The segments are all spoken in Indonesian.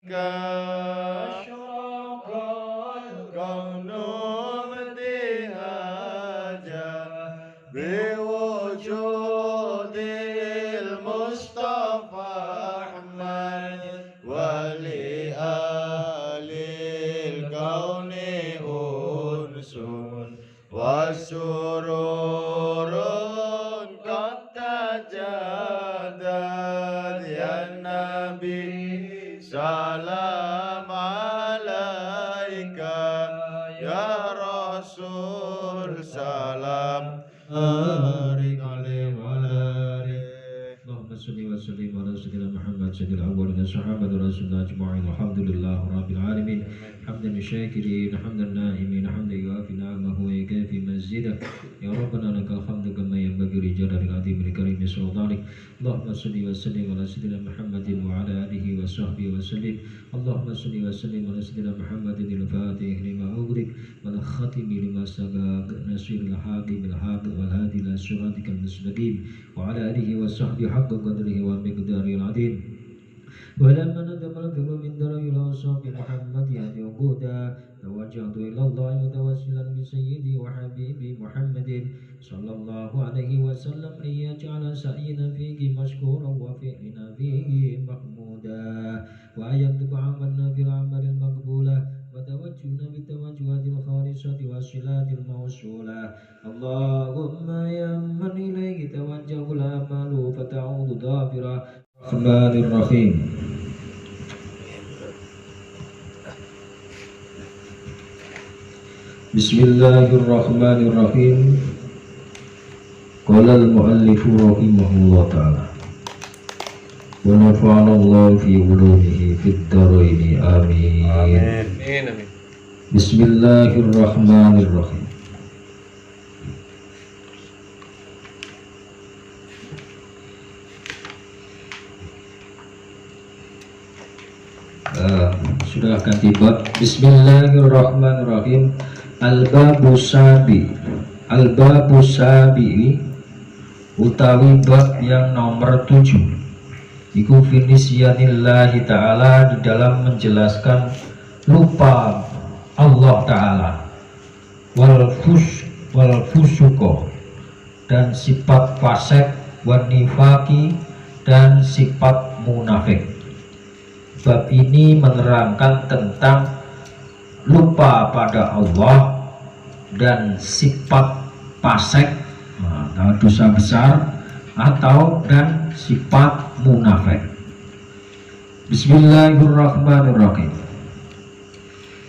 أشرق الكون ابتهاجا بوجود المصطفى أحمد ولآل الكون أنس وسرور قد تجدد يا نبي سلام عليك يا رسول سلام بارك عليه وعلى آله اللهم صل وسلم على سيدنا محمد سيد الأولين الصحابة رسول الله أجمعين والحمد لله رب العالمين حمدا للشاكرين حمدا النائمين حمدا يوافي نعمه ويكافي مزيده يا ربنا لك الحمد كما ينبغي لجلال العظيم الكريم سلطانك اللهم صل وسلم على سيدنا محمد وعلى آله وصحبه وسلم اللهم صل وسلم على سيدنا محمد الفاتح لما أغلق والخاتم لما سبق ناصر الحق بالحق والهادي إلى صراطك المستقيم وعلى آله وصحبه حق قدره ومقداره العظيم ولما ندم الفكر من درج الأوصاف محمد يهدي وقودا توجهت إلى الله متوسلا بسيدي وحبيبي محمد صلى الله عليه وسلم أن يجعل سعينا فيك مشكورا وفعلنا فيه محمودا وأن يكتب عملنا في العمل المقبولة وتوجهنا بالتوجهات الخالصة والصلات الموصولة اللهم يا من إليك توجه الأعمال فتعود ظافرا الرحمن الرحيم بسم الله الرحمن الرحيم قال المؤلف رحمه الله تعالى ونفعنا الله في علومه في الدارين آمين بسم الله الرحمن الرحيم sudah ganti bab. Bismillahirrahmanirrahim. Al-babu sabi utawi bab yang nomor 7 iku finisiyanillahi ta'ala di dalam menjelaskan lupa Allah ta'ala wal fusuko dan sifat fasik wan nifaki dan sifat munafik. Bab ini menerangkan tentang lupa pada Allah dan sifat fasik, dosa besar atau dan sifat munafik. Bismillahirrahmanirrahim.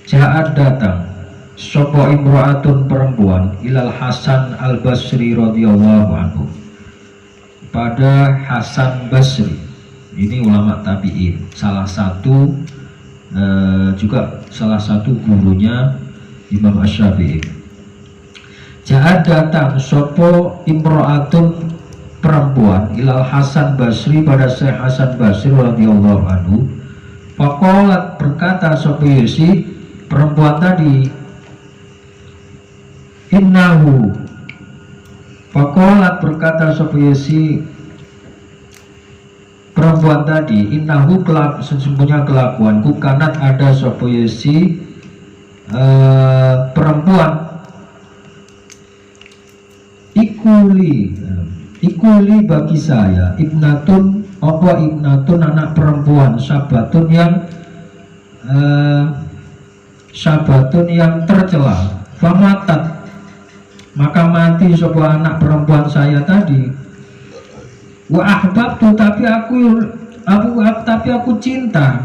Ja'at datang sapa imra'atun perempuan ilal Hasan al-Basri radhiyallahu anhu pada Hasan Basri. Ini ulama tabi'in, salah satu gurunya Imam Asy-Syafi'i. Ja'at datang sopo imro'atun perempuan ilal Hasan Basri pada Syekh Hasan Basri radhiyallahu anhu. Faqalat berkata sopo yesi perempuan tadi innahu. Faqalat berkata sopo yesi perempuan tadi innahu sesungguhnya kelakuanku kanat ada sopo yesi perempuan ikuli bagi saya ibnatun anak perempuan sabatun yang tercela famatat maka mati sebuah anak perempuan saya tadi. Wa ahbabtu tapi aku cinta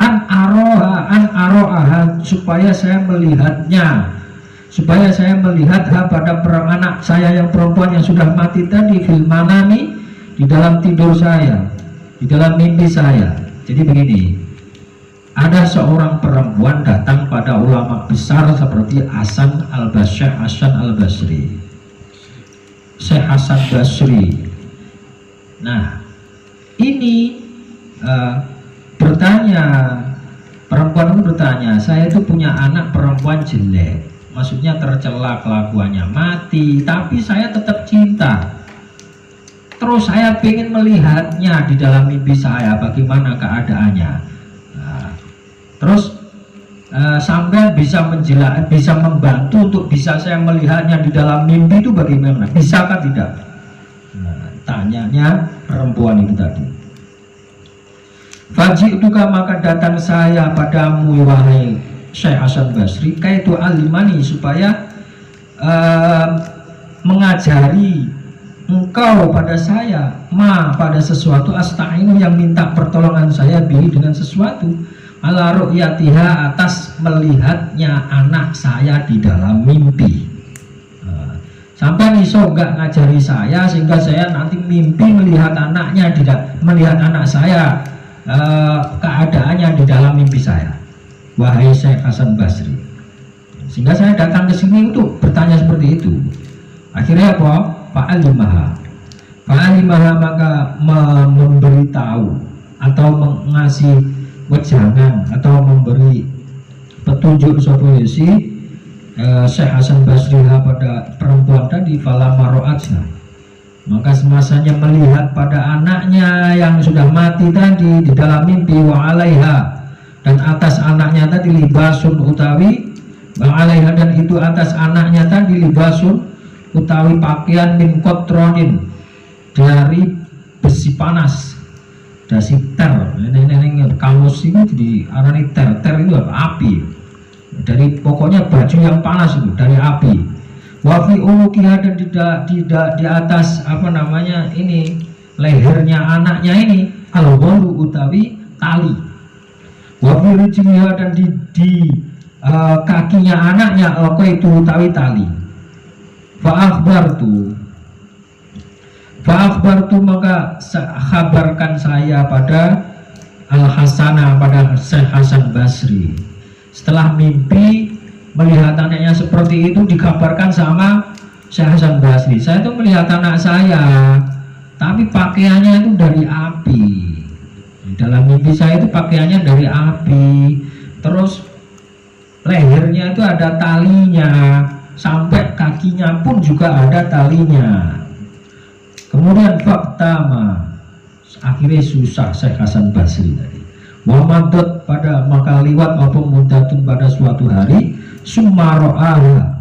an aroha supaya saya melihat pada anak saya yang perempuan yang sudah mati tadi fil manami di dalam tidur saya, di dalam mimpi saya. Jadi begini, ada seorang perempuan datang pada ulama besar seperti Hasan al-Basri, Syekh Hasan Basri. Nah, ini perempuan itu bertanya, saya itu punya anak perempuan jelek, maksudnya tercela kelakuannya, mati, tapi saya tetap cinta. Terus saya ingin melihatnya di dalam mimpi saya, bagaimana keadaannya. Nah, Terus sampai bisa bisa membantu untuk bisa saya melihatnya di dalam mimpi itu bagaimana? Bisakah tidak? Nah, tanyanya perempuan itu tadi. Faji'tuka, maka datang saya padamu wahai Syekh Hasan Basri, kaitu alimani, supaya mengajari engkau pada saya pada sesuatu asta'inu, yang minta pertolongan saya bihi dengan sesuatu, ala ru'yatiha, atas melihatnya anak saya di dalam mimpi. Sampai iso enggak ngajari saya sehingga saya nanti mimpi melihat anaknya, melihat anak saya keadaannya di dalam mimpi saya, wahai Syekh Hasan Basri. Sehingga saya datang ke sini untuk bertanya seperti itu. Akhirnya apa? Fa'alimaha, maka memberitahu atau mengasih wejangan atau memberi petunjuk sopoyesi Syekh Hasan Basri pada perempuan tadi. Falamma ra'atha, maka semasanya melihat pada anaknya yang sudah mati tadi di dalam mimpi, wa alaiha, dan atas anaknya tadi libasun utawi, wa alaiha, dan itu atas anaknya tadi libasun utawi pakaian min kotronin, dari besi panas, dasi ter. Ini kamus itu di arani ter itu apa? Api. Dari pokoknya baju yang panas itu dari api. Wafi ulukiha, dan di atas apa namanya ini, lehernya anaknya ini, al-ghalu utawi tali. Wafi rijliha, dan di kakinya anaknya itu utawi tali. Fa'akhbartu, maka kabarkan saya pada Al-Hasanah, pada Syekh Hasan Basri. Setelah mimpi melihat anaknya seperti itu, dikabarkan sama Syekh Hasan Basri, saya itu melihat anak saya, tapi pakaiannya itu dari api. Dalam mimpi saya itu pakaiannya dari api, terus lehernya itu ada talinya, sampai kakinya pun juga ada talinya. Kemudian faktama, akhirnya susah Syekh Hasan Basri tadi. Wamadot, pada maka liwat apa mudatun, pada suatu hari, sumaro'aha,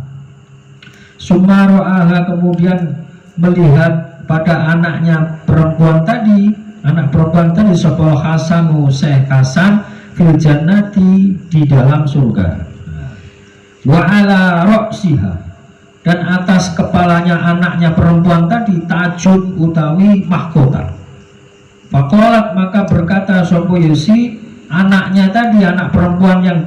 kemudian melihat pada anaknya perempuan tadi, anak perempuan tadi, sapa Hasanu, Syekh Hasan, fil jannati, di dalam surga. Wa ala ra'siha, dan atas kepalanya anaknya perempuan tadi tajun utawi mahkota. Faqalat, maka berkata sapa Yusi, anaknya tadi, anak perempuan yang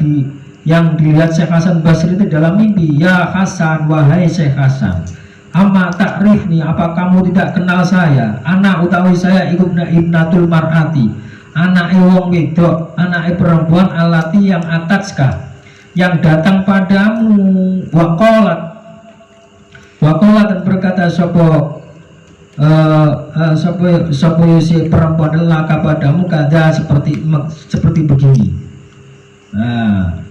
dilihat Syekh Hasan Basri itu dalam mimpi, ya Hasan, wahai Syekh Hasan, amma ta'rifni, apa kamu tidak kenal saya? Anak utawi saya ibnatul mar'ati, anak wong wedok, anak perempuan, alati yang atatska, yang datang padamu. Waqalat, dan berkata sapa si perempuan adalah kepadamu kada seperti begini. Nah,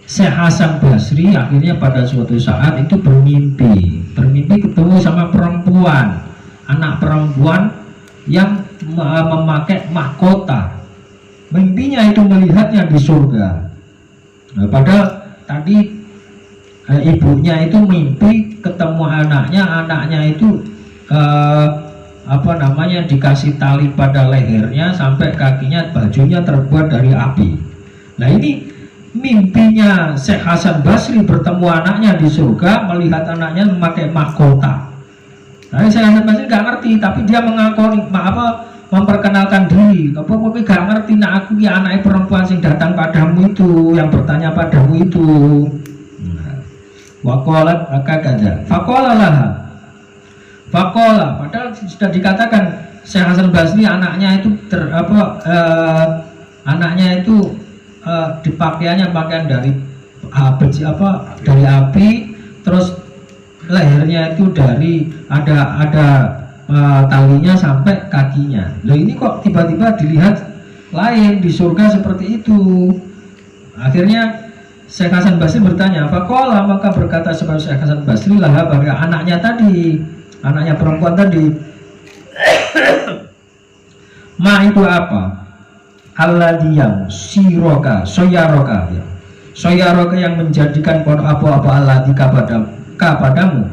Syekh Hasan Basri akhirnya pada suatu saat itu bermimpi ketemu sama perempuan, anak perempuan yang memakai mahkota. Mimpinya itu melihatnya di surga. Nah, padahal tadi ibunya itu mimpi ketemu anaknya itu dikasih tali pada lehernya sampai kakinya, bajunya terbuat dari api. Nah, ini mimpinya Syekh Hasan Basri bertemu anaknya di surga, melihat anaknya memakai mahkota. Nah, Syekh Hasan Basri nggak ngerti, tapi dia memperkenalkan diri. Apa mungkin gak ngerti, nak aku ya anak perempuan yang datang padamu itu, yang bertanya padamu itu. Waqalat, maka kata faqala, padahal sudah dikatakan Syekh Hasan Basri anaknya itu dipakaiannya pakaian dari api, terus lehernya itu dari ada talinya sampai kakinya. Loh, ini kok tiba-tiba dilihat lain di surga seperti itu. Akhirnya Syekh Hasan Basri bertanya, faqala, maka berkata sebab Syekh Hasan Basri lah pada anaknya tadi, anaknya perempuan tadi, ma itu apa? alladzi yang siroka soyaroka ya. Soyaroka yang menjadikan apa alladzi kepadamu.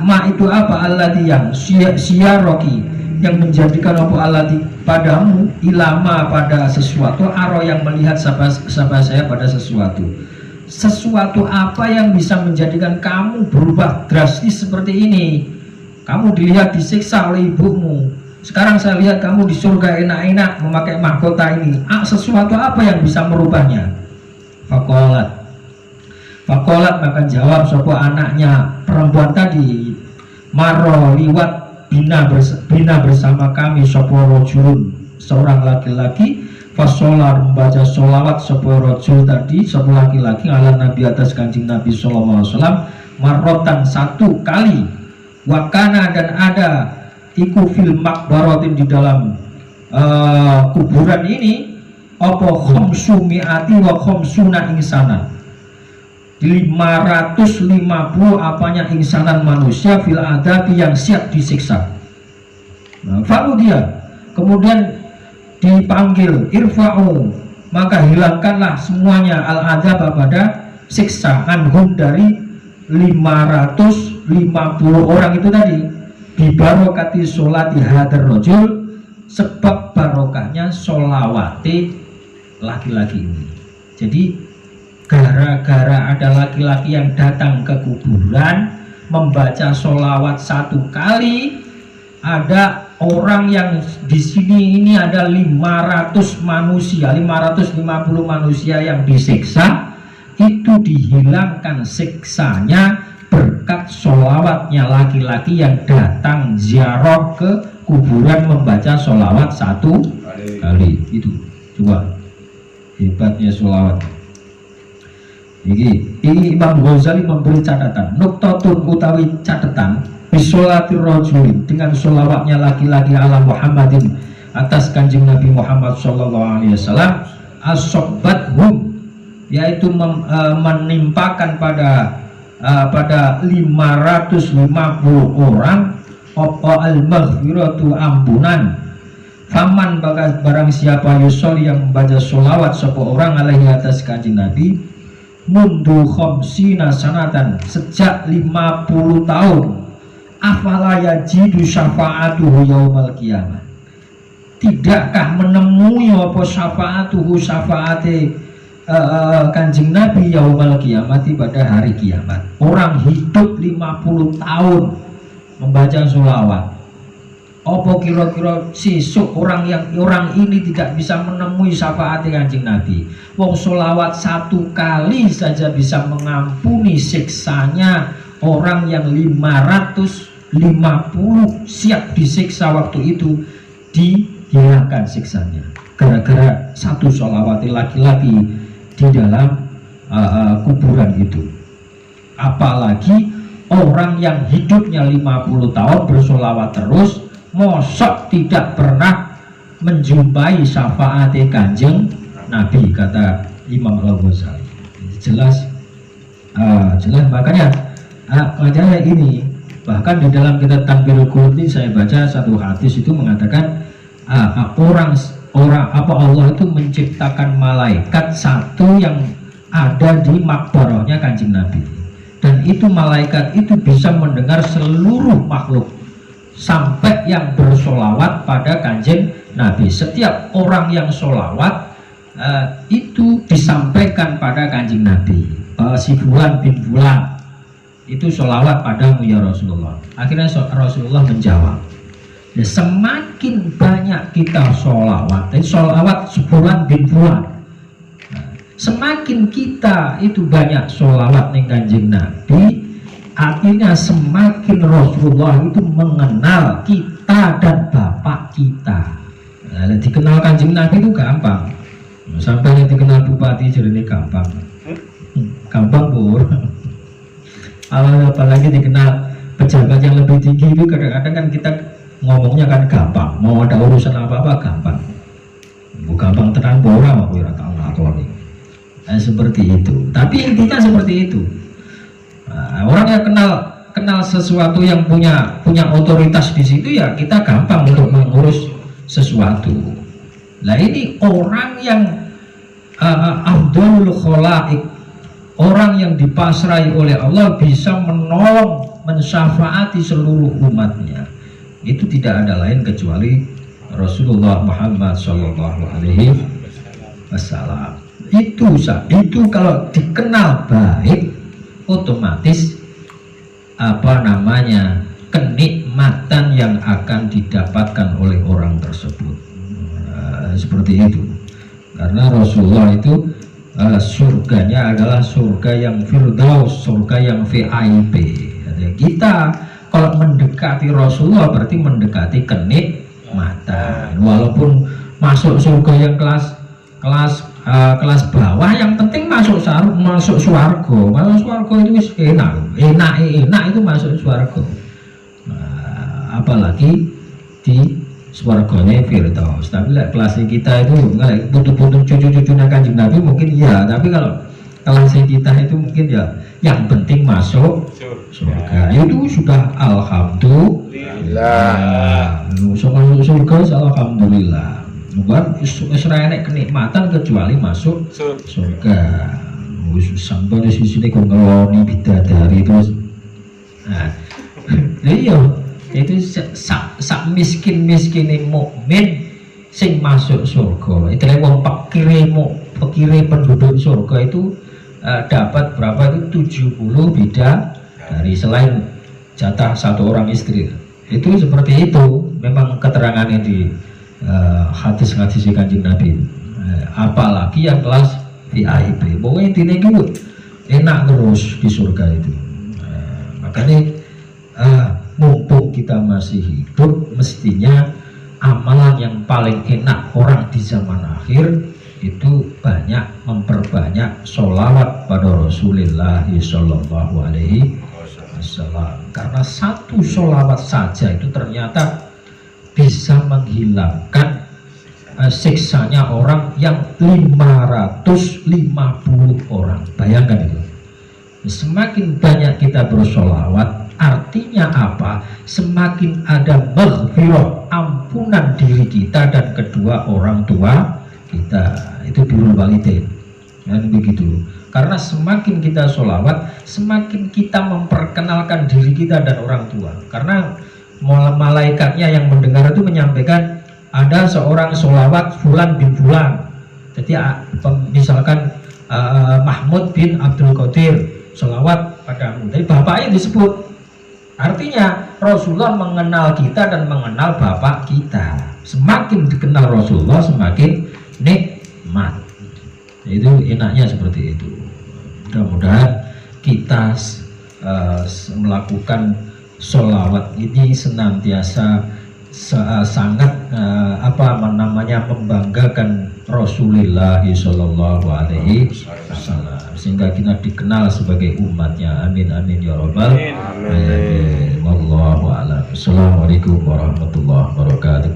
Ma itu apa alladzi yang siyaroki yang menjadikan apa alladzi padamu ilama pada sesuatu aro yang melihat sahabat saya pada sesuatu. Sesuatu apa yang bisa menjadikan kamu berubah drastis seperti ini? Kamu dilihat disiksa oleh ibumu. Sekarang saya lihat kamu di surga enak-enak memakai mahkota ini. Sesuatu apa yang bisa merubahnya? Fakolat maka jawab sopo anaknya perempuan tadi, maro liwat bina bersama kami sopo rojulun seorang laki-laki, fasolar membaca sholawat sopo rojul tadi sopo laki-laki ala Nabi atas Kanjeng Nabi sallallahu alaihi wasallam marotan satu kali, wakana dan ada iku fil makbaratin di dalam kuburan ini apa khamsu mi'ati wa khamsuna insanan 550 apanya insanan manusia fil adabi yang siap disiksa. Lalu dia kemudian dipanggil irfa'u maka hilangkanlah semuanya al adab pada siksa anhum dari 550 orang itu tadi bibarokati sholati hadar rojul sebab barokahnya sholawati laki-laki ini. Jadi gara-gara ada laki-laki yang datang ke kuburan membaca sholawat satu kali, ada orang yang di sini ini ada 500 manusia, 550 manusia yang disiksa, itu dihilangkan siksanya berkat sholawatnya laki-laki yang datang ziarah ke kuburan membaca sholawat satu kali. Itu coba hebatnya sholawat. Ini Imam Ghazali memberi catatan nuktatun utawi catatan bisolatir rajulin dengan sholawatnya laki-laki ala Muhammadin atas Kanjeng Nabi Muhammad sallallahu alaihi wasallam asobathum yaitu menimpakan pada 550 orang apa al-maghfiratu ampunan. Faman barang siapa yusoli yang membaca sholawat sapa orang alaihi atas Kanjeng Nabi mundu khamsina sanatan sejak 50 tahun afala yajidu syafa'atuhu yaumal qiyamah, tidakkah menemui apa syafa'atuhu syafa'ate Kanjeng Nabi yaumal qiyamati pada hari kiamat. Orang hidup 50 tahun membaca sholawat, apa kira-kira sesuk orang ini tidak bisa menemui syafaat Kanjeng Nabi? Wong sholawat satu kali saja bisa mengampuni siksanya orang yang 550 siap disiksa waktu itu, dihilangkan siksanya gara-gara satu sholawat laki-laki di dalam kuburan itu. Apalagi orang yang hidupnya 50 tahun bersolawat terus, mosok tidak pernah menjumpai syafaat Kanjeng Nabi, kata Imam Al-Ghazali. Jelas makanya ini bahkan di dalam kitab Tanbirul Qulub ini saya baca satu hadis itu mengatakan Allah itu menciptakan malaikat satu yang ada di makbarahnya Kanjeng Nabi, dan itu malaikat itu bisa mendengar seluruh makhluk sampai yang bersolawat pada Kanjeng Nabi. Setiap orang yang solawat itu disampaikan pada Kanjeng Nabi, si Fulan bin Fulan itu solawat padamu ya Rasulullah. Akhirnya Rasulullah menjawab, ya, semakin banyak kita solawat, solawat Fulan bin Fulan, semakin kita itu banyak solawat ning Kanjeng Nabi, artinya semakin Rasulullah itu mengenal kita dan bapak kita. Nah, dikenal Kanjeng Nabi itu gampang, sampai yang dikenal bupati jadi gampang, gampang pur. Apalagi dikenal pejabat yang lebih tinggi itu kadang-kadang kan kita ngomongnya kan gampang, mau ada urusan apa-apa gampang. Gampang tenan bola aku ora tau lakoni. Seperti itu. Tapi intinya seperti itu. Orang yang kenal sesuatu yang punya otoritas di situ, ya kita gampang untuk mengurus sesuatu. Nah ini orang yang afdhalul khalaik, orang yang dipasrai oleh Allah bisa menolong, mensyafaati seluruh umatnya. Itu tidak ada lain kecuali Rasulullah Muhammad Sallallahu Alaihi Wasallam. Itu kalau dikenal baik, otomatis kenikmatan yang akan didapatkan oleh orang tersebut. Seperti itu. Karena Rasulullah itu surganya adalah surga yang firdaus, surga yang VIP. Jadi kita kalau mendekati Rasulullah berarti mendekati kenikmatan. Walaupun masuk surga yang kelas bawah, yang penting masuk swarga. Masuk swarga itu enak itu masuk swarga. Apalagi di swarganya firdaus. Tapi kelas kita itu butuh cucu-cucunya Kanjeng Nabi mungkin ya, tapi kalau kelas kita itu mungkin ya yang penting masuk surga. Itu sudah alhamdulillah. Masuk surga alhamdulillah. Bukan Israel kenikmatan kecuali masuk surga. Sampai di sini kok ngeloni bidadari terus. Nah, iya. Itu sak miskin-miskine mukmin sing masuk surga. Itu wong fakire penduduk surga itu dapat berapa itu 70 bidadari selain jatah satu orang istri. Itu seperti itu. Memang keterangannya di hadis-hadis Kanjeng Nabi. Apalagi yang kelas VIP. Pokoknya intinya gitu enak terus di surga itu. Makanya mumpung kita masih hidup, mestinya amalan yang paling enak orang di zaman akhir itu banyak memperbanyak sholawat pada Rasulullah Sallallahu Alaihi Wasallam. Karena satu sholawat saja itu ternyata bisa menghilangkan siksanya orang yang 550 orang. Bayangkan itu. Semakin banyak kita bersholawat, artinya apa? Semakin ada maghfirah, ampunan diri kita dan kedua orang tua kita. Itu birrul walidain. Dan begitu. Karena semakin kita sholawat, semakin kita memperkenalkan diri kita dan orang tua. Karena malaikatnya yang mendengar itu menyampaikan ada seorang sholawat Fulan bin Fulan. Jadi misalkan Mahmud bin Abdul Qadir sholawat padamu. Jadi bapaknya disebut. Artinya Rasulullah mengenal kita dan mengenal bapak kita. Semakin dikenal Rasulullah semakin nikmat. Itu enaknya seperti itu. Mudah-mudahan kita melakukan sholawat ini senantiasa sangat membanggakan Rasulullah Sallallahu Alaihi Wasallam, sehingga kita dikenal sebagai umatnya. Amin amin ya rabbal alamin. Wallahu a'lam. Assalamualaikum warahmatullahi wabarakatuh.